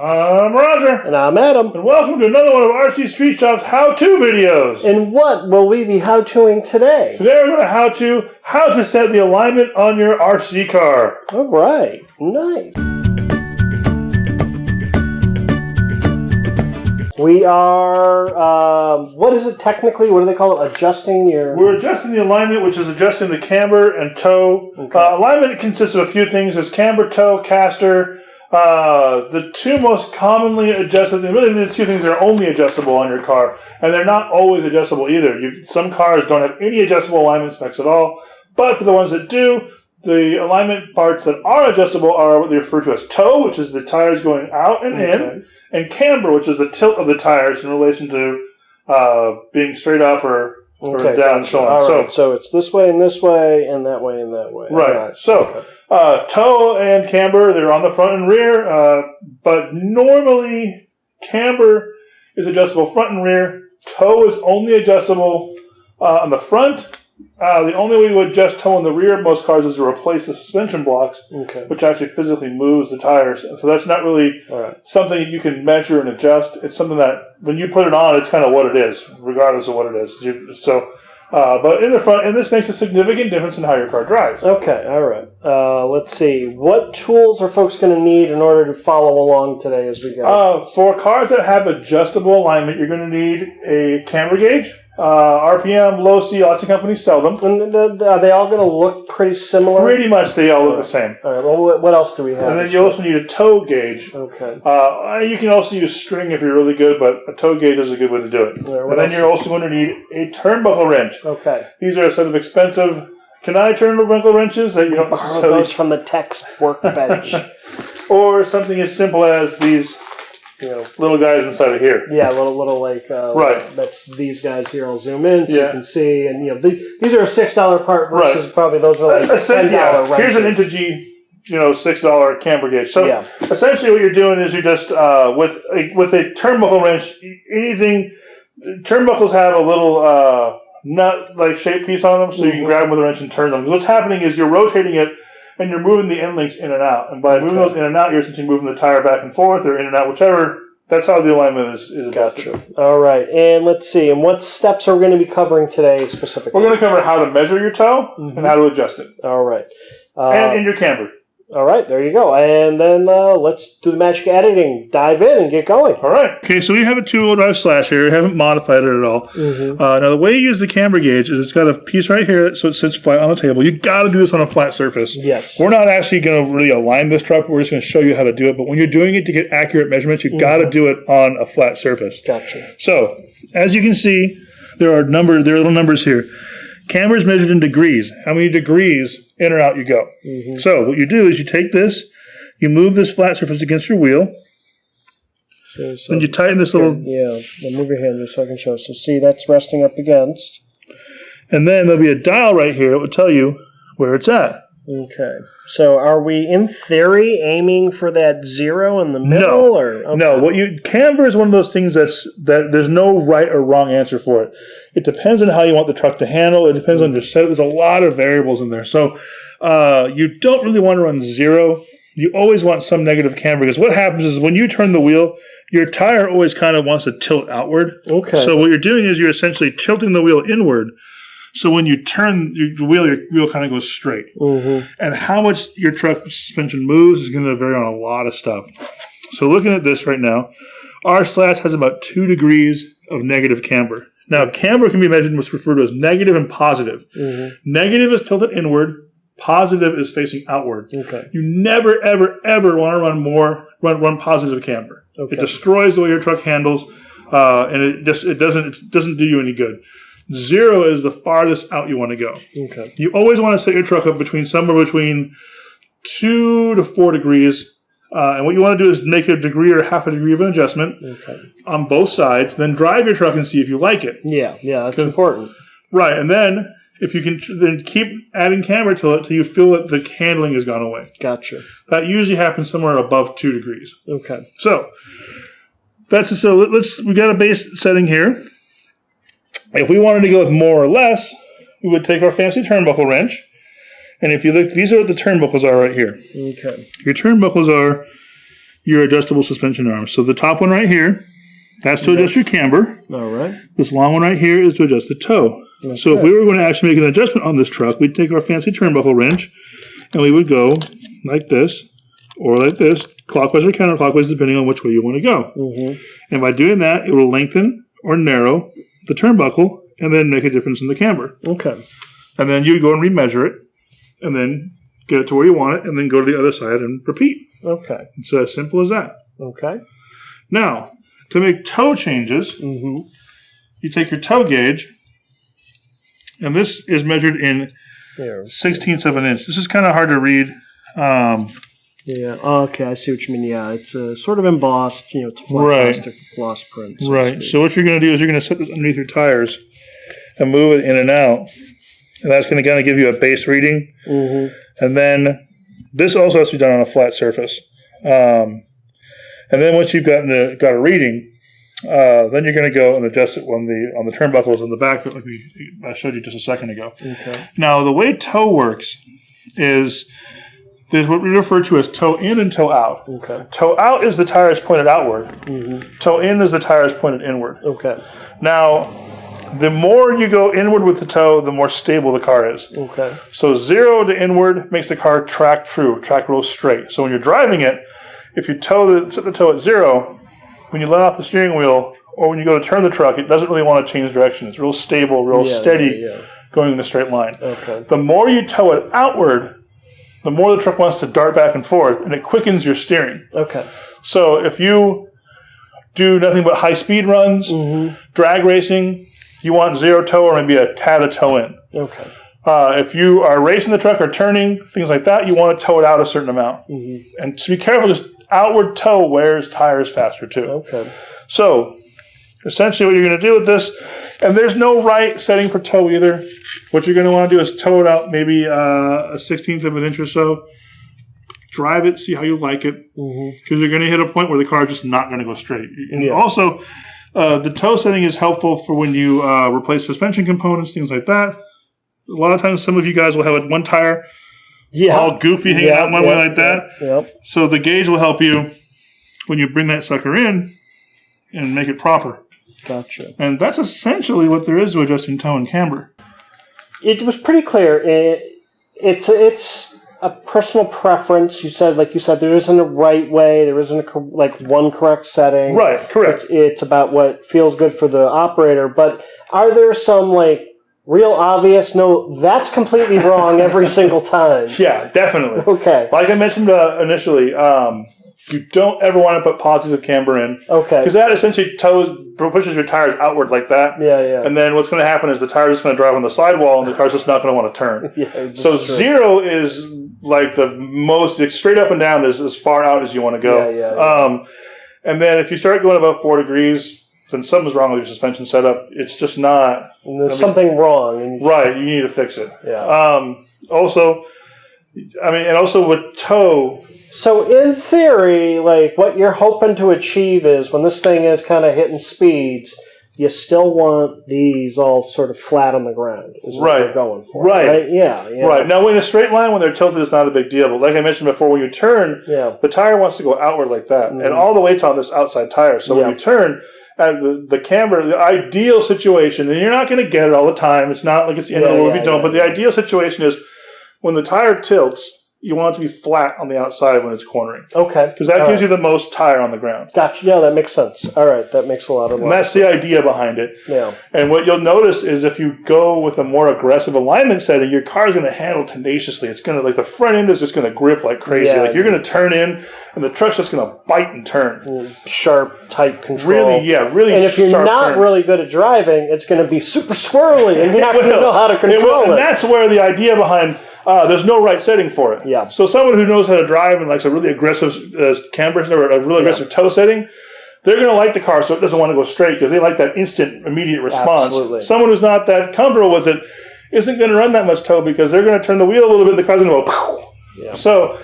I'm Roger. And I'm Adam. And welcome to another one of RC Street Shop's how-to videos. And what will we be how-toing today? Today we're going to how to set the alignment on your RC car. All right. Nice. We are, what is it technically? What do they call it? Adjusting your... We're adjusting the alignment, which is adjusting the camber and toe. Okay. Alignment consists of a few things. There's camber, toe, caster. The two most commonly adjusted, really the two things that are only adjustable on your car, and they're not always adjustable either. Some cars don't have any adjustable alignment specs at all, but for the ones that do, the alignment parts that are adjustable are what they refer to as toe, which is the tires going out and in, and camber, which is the tilt of the tires in relation to being straight up or down and so on. Right. So it's this way and that way and that way. Right. So toe and camber, they're on the front and rear, but normally camber is adjustable front and rear. Toe is only adjustable on the front. The only way to adjust toe in the rear of most cars is to replace the suspension blocks, which actually physically moves the tires. So that's not really something you can measure and adjust. It's something that when you put it on, it's kind of what it is, regardless of what it is. But in the front, and this makes a significant difference in how your car drives. Okay, all right. Let's see. What tools are folks going to need in order to follow along today as we go? For cars that have adjustable alignment, you're going to need a camber gauge. RPM, low C, lots of companies sell them. And are they all going to look pretty similar? Pretty much they all look the same. All right, well, what else do we have? And then you also need a toe gauge. Okay. You can also use string if you're really good, but a toe gauge is a good way to do it. Right, and then you're also going to need a turnbuckle wrench. Okay. These are a set of expensive Kenai turnbuckle wrenches that you don't borrow those from the tech's workbench. Or something as simple as these little guys inside of here. Yeah, little like that's these guys here. I'll zoom in so you can see, and these are a $6 part versus probably those are like $10 wrenches. Here's an Integy, $6 camber gauge. So essentially, what you're doing is you just with a turnbuckle wrench, turnbuckles have a little nut like shaped piece on them, so you can grab them with a wrench and turn them. What's happening is you're rotating it. And you're moving the end links in and out. And by moving those in and out, you're essentially moving the tire back and forth or in and out, whichever. That's how the alignment is adjusted. All right. And let's see. And what steps are we going to be covering today specifically? We're going to cover how to measure your toe and how to adjust it. All right. And in your camber. All right. There you go. And then let's do the magic editing. Dive in and get going. All right. Okay, so we have a two-wheel drive slash here. We haven't modified it at all. Now, the way you use the camber gauge is it's got a piece right here so it sits flat on the table. You got to do this on a flat surface. Yes. We're not actually going to really align this truck. We're just going to show you how to do it. But when you're doing it to get accurate measurements, you got to do it on a flat surface. Gotcha. So, as you can see, there are little numbers here. Camber is measured in degrees. How many degrees in or out you go. So what you do is you take this, you move this flat surface against your wheel, then you tighten this little... move your hand just so I can show. So see, that's resting up against. And then there'll be a dial right here that will tell you where it's at. Okay. So are we, in theory, aiming for that 0 in the middle? No. Camber is one of those things that there's no right or wrong answer for it. It depends on how you want the truck to handle. It depends on your setup. There's a lot of variables in there. So you don't really want to run 0. You always want some negative camber because what happens is when you turn the wheel, your tire always kind of wants to tilt outward. Okay. So what you're doing is you're essentially tilting the wheel inward. So when you turn your wheel kind of goes straight. And how much your truck suspension moves is going to vary on a lot of stuff. So looking at this right now, our slash has about 2 degrees of negative camber. Now, camber can be measured in what's referred to as negative and positive. Negative is tilted inward. Positive is facing outward. Okay. You never, ever, ever want to run positive camber. Okay. It destroys the way your truck handles, and it doesn't do you any good. 0 is the farthest out you want to go. Okay. You always want to set your truck up somewhere between 2 to 4 degrees. And what you want to do is make a degree or half a degree of an adjustment on both sides. Then drive your truck and see if you like it. Yeah, that's important. Right. And then if you can then keep adding camber to it till you feel that the handling has gone away. Gotcha. That usually happens somewhere above 2 degrees. Okay. So we got a base setting here. If we wanted to go with more or less, we would take our fancy turnbuckle wrench. And if you look, these are what the turnbuckles are right here. Okay. Your turnbuckles are your adjustable suspension arm. So the top one right here, that's to adjust your camber. All right. This long one right here is to adjust the toe. Okay. So if we were going to actually make an adjustment on this truck, we'd take our fancy turnbuckle wrench and we would go like this or like this, clockwise or counterclockwise, depending on which way you want to go. Mm-hmm. And by doing that, it will lengthen or narrow the turnbuckle and then make a difference in the camber. Okay. And then you go and remeasure it and then get it to where you want it and then go to the other side and repeat. Okay. It's as simple as that. Okay. Now, to make toe changes, you take your toe gauge, and this is measured in 16ths of an inch. This is kind of hard to read. Yeah. Okay. I see what you mean. Yeah, it's sort of embossed. It's a flat plastic gloss print. Right. So what you're going to do is you're going to set this underneath your tires and move it in and out, and that's going to kind of give you a base reading. Mm-hmm. And then this also has to be done on a flat surface. And then once you've got a reading, then you're going to go and adjust it on the turnbuckles in the back that I showed you just a second ago. Okay. Now, the way toe works is there's what we refer to as toe in and toe out. Okay. Toe out is the tires pointed outward. Mm-hmm. Toe in is the tires pointed inward. Okay. Now, the more you go inward with the toe, the more stable the car is. Okay. So 0 to inward makes the car track real straight. So when you're driving it, if you set the toe at 0, when you let off the steering wheel or when you go to turn the truck, it doesn't really want to change direction. It's real stable, real steady, going in a straight line. Okay. The more you toe it outward, the more the truck wants to dart back and forth, and it quickens your steering. Okay. So if you do nothing but high-speed runs, drag racing, you want 0 toe or maybe a tad of toe in. Okay. If you are racing the truck or turning, things like that, you want to toe it out a certain amount. Mm-hmm. And to be careful, because outward toe wears tires faster too. Okay. So essentially what you're going to do with this, and there's no right setting for toe either. What you're going to want to do is toe it out maybe a 16th of an inch or so. Drive it, see how you like it. Because you're going to hit a point where the car is just not going to go straight. And also, the toe setting is helpful for when you replace suspension components, things like that. A lot of times, some of you guys will have one tire all goofy hanging out one way like that. Yep. So the gauge will help you when you bring that sucker in and make it proper. Gotcha. And that's essentially what there is to adjusting toe and camber. It was pretty clear. It's a personal preference. You said, there isn't a right way. There isn't one correct setting. Right. Correct. It's about what feels good for the operator. But are there some real obvious, no, that's completely wrong every single time? Yeah, definitely. Okay. Like I mentioned initially, you don't ever want to put positive camber in. Okay. Because that essentially pushes your tires outward like that. Yeah, yeah. And then what's going to happen is the tire is going to drive on the sidewall and the car's just not going to want to turn. Yeah, so true. 0 is the most, straight up and down is as far out as you want to go. Yeah. And then if you start going above 4 degrees, then something's wrong with your suspension setup. It's just not. There's something wrong. Right. You need to fix it. Yeah. Also with toe. So in theory, what you're hoping to achieve is when this thing is kind of hitting speeds, you still want these all sort of flat on the ground. Is what you're going for. Right. Yeah. Right. Now, in a straight line, when they're tilted, it's not a big deal. But like I mentioned before, when you turn, the tire wants to go outward like that. Mm-hmm. And all the weight's on this outside tire. So when you turn, the camber, the ideal situation, and you're not going to get it all the time. It's not like it's the end of the world if you don't. But the ideal situation is when the tire tilts, you want it to be flat on the outside when it's cornering. Okay. Because that gives you the most tire on the ground. Gotcha. Yeah, that makes sense. All right. That makes a lot of sense. And that's the idea behind it. Yeah. And what you'll notice is if you go with a more aggressive alignment setting, your car is going to handle tenaciously. It's going to, the front end is just going to grip like crazy. Yeah, you're going to turn in, and the truck's just going to bite and turn. Sharp, tight control. Really sharp. And if you're not really good at driving, it's going to be super squirrely, and you're not going to know how to control it. And that's where the idea behind... there's no right setting for it. Yeah. So someone who knows how to drive and likes a really aggressive camber or a really aggressive toe setting, they're going to like the car so it doesn't want to go straight because they like that instant, immediate response. Absolutely. Someone who's not that comfortable with it isn't going to run that much toe because they're going to turn the wheel a little bit and the car's going to go pow. Yeah. So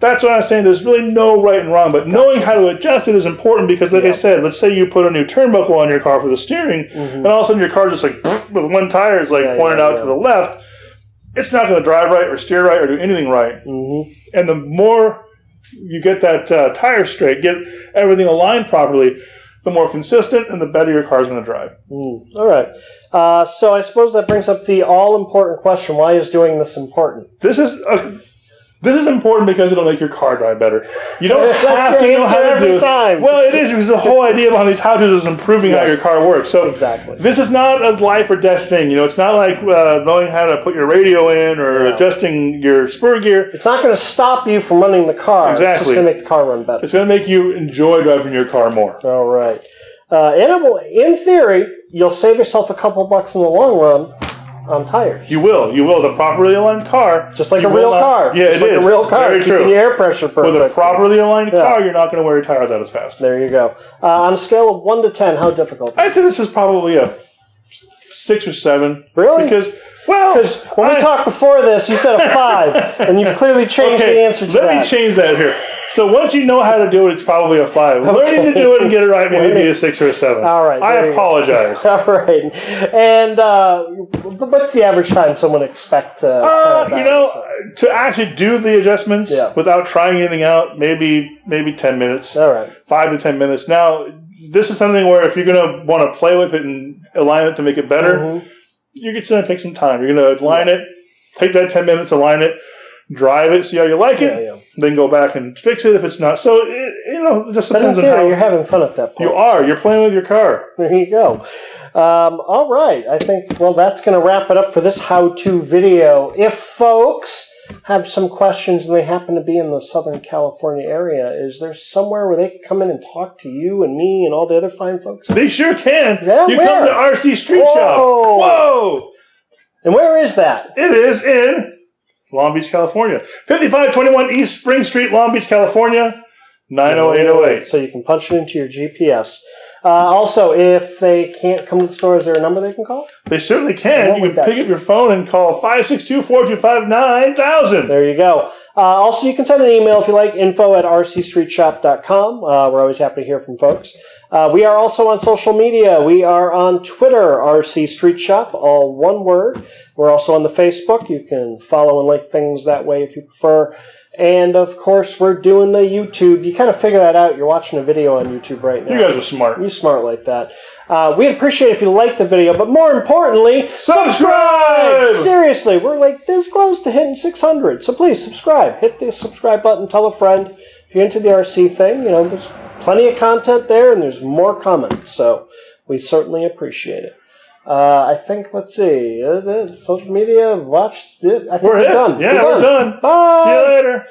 that's what I'm saying. There's really no right and wrong, but knowing how to adjust it is important because, like I said, let's say you put a new turnbuckle on your car for the steering, and all of a sudden your car just with one tire is pointed out to the left. It's not going to drive right or steer right or do anything right. Mm-hmm. And the more you get that tire straight, get everything aligned properly, the more consistent and the better your car's going to drive. All right. So I suppose that brings up the all-important question. Why is doing this important? This is important because it'll make your car drive better. You don't have to know how to do it. Well, it is because the whole idea behind these how-tos is improving how your car works. So exactly. This is not a life or death thing. It's not like knowing how to put your radio in or adjusting your spur gear. It's not going to stop you from running the car. Exactly. It's just going to make the car run better. It's going to make you enjoy driving your car more. All right. In theory, you'll save yourself a couple bucks in the long run on tires. You will. The properly aligned car. Just like a real car. Yeah, just it like is. a real car. Very true. Keeping your air pressure perfect. With a properly aligned car, you're not going to wear your tires out as fast. There you go. On a scale of 1 to 10, how difficult is it? I'd say this is probably a 6 or 7. Really? Because when we talked before this, you said a 5, and you've clearly changed the answer to that. Let me change that here. So once you know how to do it, it's probably a 5. Learning to do it and get it right, maybe be a 6 or a 7. All right. I apologize. All right. And what's the average time someone expect to to actually do the adjustments without trying anything out, maybe 10 minutes. All right. 5 to 10 minutes. Now, this is something where if you're going to want to play with it and align it to make it better, you're going to take some time. You're going to align it, take that 10 minutes, align it, drive it, see how you like it, then go back and fix it if it's not. So, it just depends on how. You're having fun at that point. You are. You're playing with your car. There you go. All right. I think, that's going to wrap it up for this how-to video. If folks have some questions and they happen to be in the Southern California area, is there somewhere where they can come in and talk to you and me and all the other fine folks? They sure can. Yeah, you where? come to RC Street Shop. Whoa! And where is that? It is in Long Beach, California. 5521 East Spring Street, Long Beach, California, 90808. So you can punch it into your GPS. Also, if they can't come to the store, is there a number they can call? They certainly can. You can pick up your phone and call 562-425-9000. There you go. Also, you can send an email if you like, info@rcstreetshop.com. We're always happy to hear from folks. We are also on social media. We are on Twitter, RC Street Shop, all one word. We're also on the Facebook. You can follow and like things that way if you prefer. And, of course, we're doing the YouTube. You kind of figure that out. You're watching a video on YouTube right now. You guys are smart. You're smart like that. We'd appreciate if you liked the video, but more importantly, subscribe! Seriously, we're like this close to hitting 600. So please, subscribe. Hit the subscribe button. Tell a friend. If you're into the RC thing, there's plenty of content there, and there's more coming. So we certainly appreciate it. I think, let's see, social media, watch it. I think we're done. Yeah, we're done. Bye. See you later.